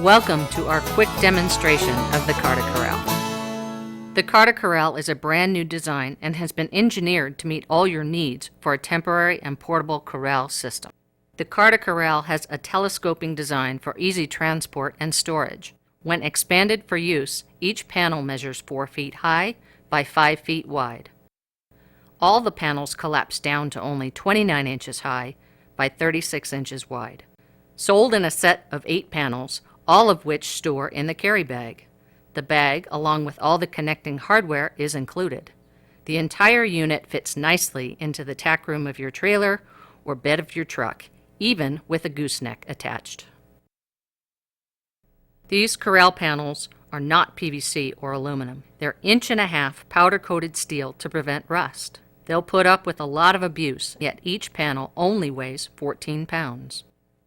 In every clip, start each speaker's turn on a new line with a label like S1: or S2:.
S1: Welcome to our quick demonstration of the Corral. The Corral is a brand new design and has been engineered to meet all your needs for a temporary and portable corral system. The Corral has a telescoping design for easy transport and storage. When expanded for use, each panel measures 4 feet high by 5 feet wide. All the panels collapse down to only 29 inches high by 36 inches wide. Sold in a set of 8 panels, all of which store in the carry bag. The bag, along with all the connecting hardware, is included. The entire unit fits nicely into the tack room of your trailer or bed of your truck, even with a gooseneck attached. These Corral panels are not PVC or aluminum. They're 1.5-inch powder-coated steel to prevent rust. They'll put up with a lot of abuse, yet each panel only weighs 14 pounds.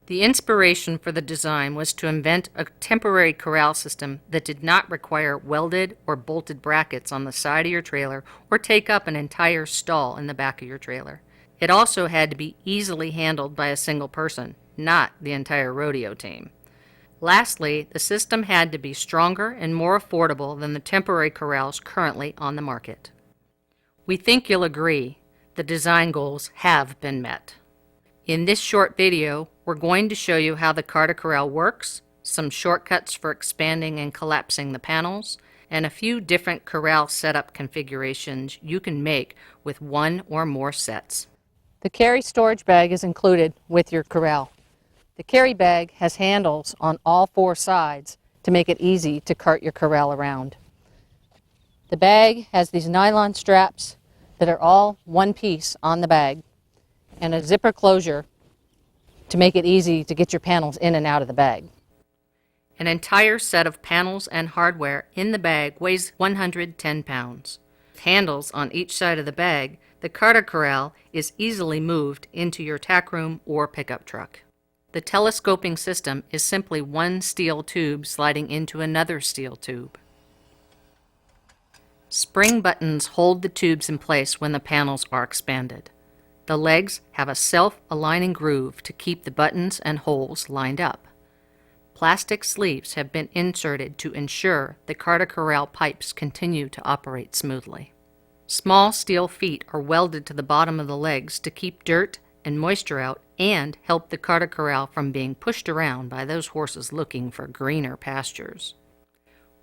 S1: The inspiration for the design was to invent a temporary corral system that did not require welded or bolted brackets on the side of your trailer or take up an entire stall in the back of your trailer. It also had to be easily handled by a single person, not the entire rodeo team. Lastly, the system had to be stronger and more affordable than the temporary corrals currently on the market. We think you'll agree the design goals have been met. In this short video, we're going to show you how the Corral works, some shortcuts for expanding and collapsing the panels, and a few different corral setup configurations you can make with one or more sets. The carry storage bag is included with your corral. The carry bag has handles on all 4 sides to make it easy to cart your corral around. The bag has these nylon straps that are all one piece on the bag and a zipper closure to make it easy to get your panels in and out of the bag. An entire set of panels and hardware in the bag weighs 110 pounds. With handles on each side of the bag, the Corral is easily moved into your tack room or pickup truck. The telescoping system is simply one steel tube sliding into another steel tube. Spring buttons hold the tubes in place when the panels are expanded. The legs have a self-aligning groove to keep the buttons and holes lined up. Plastic sleeves have been inserted to ensure the Corral pipes continue to operate smoothly. Small steel feet are welded to the bottom of the legs to keep dirt and moisture out and help the Corral from being pushed around by those horses looking for greener pastures.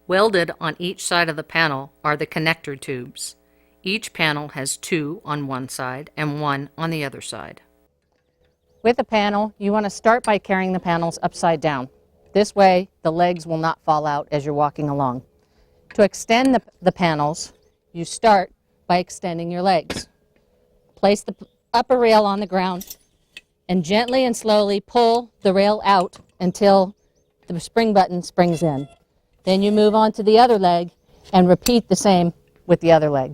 S1: Welded on each side of the panel are the connector tubes. Each panel has 2 on one side and 1 on the other side. With a panel, you want to start by carrying the panels upside down. This way, the legs will not fall out as you're walking along. To extend the panels, you start by extending your legs. Place the upper rail on the ground and gently and slowly pull the rail out until the spring button springs in. Then you move on to the other leg and repeat the same with the other leg.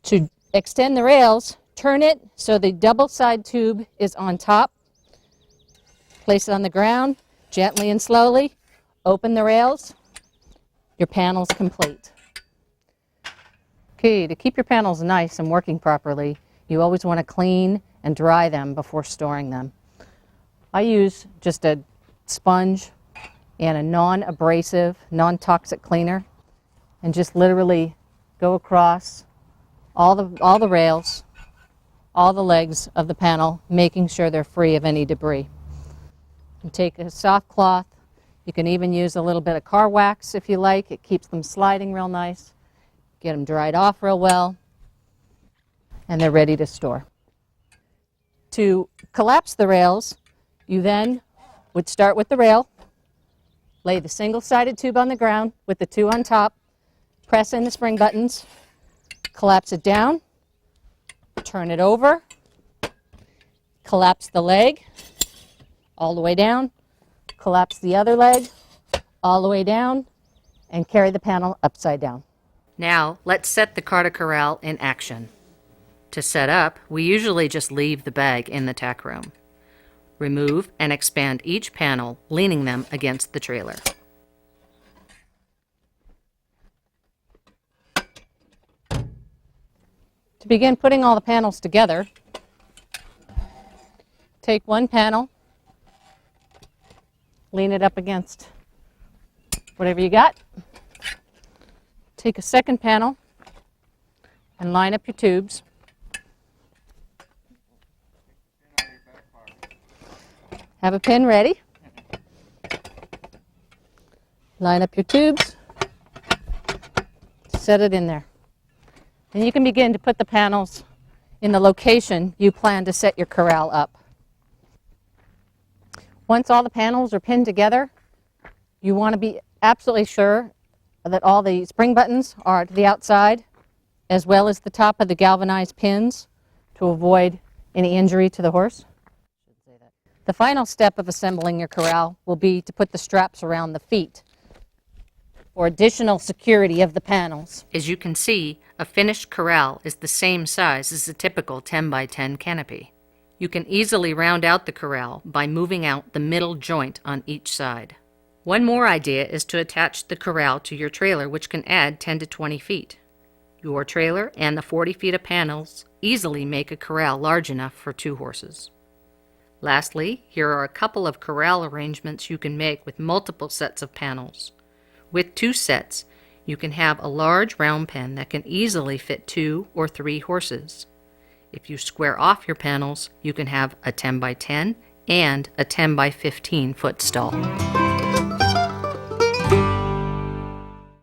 S1: To extend the rails, turn it so the double side tube is on top. Place it on the ground, gently and slowly. Open the rails. Your panel's complete. Okay, to keep your panels nice and working properly, you always want to clean and dry them before storing them. I use just a sponge and a non-abrasive, non-toxic cleaner and just literally go across all the rails, all the legs of the panel, making sure they're free of any debris. And take a soft cloth. You can even use a little bit of car wax if you like. It keeps them sliding real nice. Get them dried off real well, and they're ready to store. To collapse the rails, you then would start with the rail, lay the single-sided tube on the ground with the 2 on top, press in the spring buttons, collapse it down, turn it over, collapse the leg all the way down, collapse the other leg all the way down, and carry the panel upside down. Now, let's set the Corral in action. To set up, we usually just leave the bag in the tack room. Remove and expand each panel, leaning them against the trailer. To begin putting all the panels together, take one panel, Lean it up against whatever you got. Take a second panel and line up your tubes. Have a pin ready. Line up your tubes. Set it in there. Then you can begin to put the panels in the location you plan to set your corral up. Once all the panels are pinned together, you want to be absolutely sure that all the spring buttons are to the outside, as well as the top of the galvanized pins, to avoid any injury to the horse. The final step of assembling your corral will be to put the straps around the feet for additional security of the panels. As you can see, a finished corral is the same size as a typical 10 by 10 canopy. You can easily round out the corral by moving out the middle joint on each side. One more idea is to attach the corral to your trailer, which can add 10 to 20 feet. Your trailer and the 40 feet of panels easily make a corral large enough for 2 horses. Lastly, here are a couple of corral arrangements you can make with multiple sets of panels. With 2 sets, you can have a large round pen that can easily fit 2 or 3 horses. If you square off your panels, you can have a 10 by 10 and a 10 by 15 foot stall.